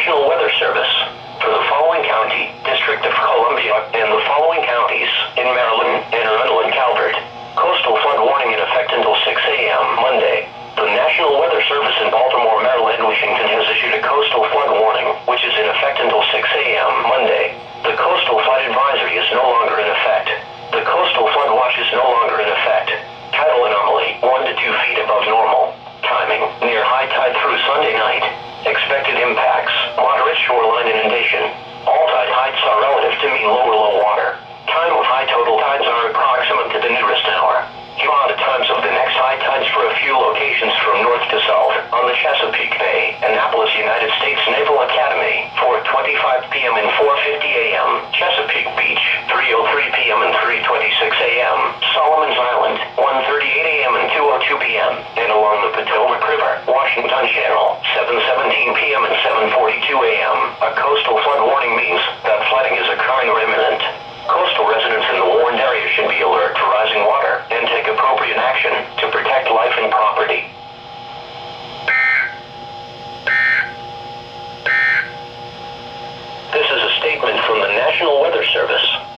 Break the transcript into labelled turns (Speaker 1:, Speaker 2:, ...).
Speaker 1: National Weather Service. For the following county, District of Columbia, and the following counties in Maryland, Anne Arundel, and Calvert. Coastal flood warning in effect until 6 a.m. Monday. The National Weather Service in Baltimore, Maryland, and Washington has issued a coastal flood warning, which is in effect until 6 a.m. Monday. The coastal flood advisory is no longer in effect. The coastal flood watch is no longer in effect. Tidal anomaly, 1 to 2 feet above normal. Timing, near high tide through Sunday night. Expected impacts, moderate shoreline inundation. All tide heights are relative to mean low water. Time of high total tides are approximate to the nearest hour. Here are the times of the next high tides for a few locations from north to south on the Chesapeake Bay. Annapolis, United States Naval Academy, 4:25 p.m. and 4:50 a.m. Chesapeake Beach, 3:03 p.m. and 3:26 a.m. Solomon's Island, 1:38 a.m. and 2:02 p.m. And along the Potomac River, Washington Channel, 7:17 p.m. and 7:42 a.m. A coastal flood warning means that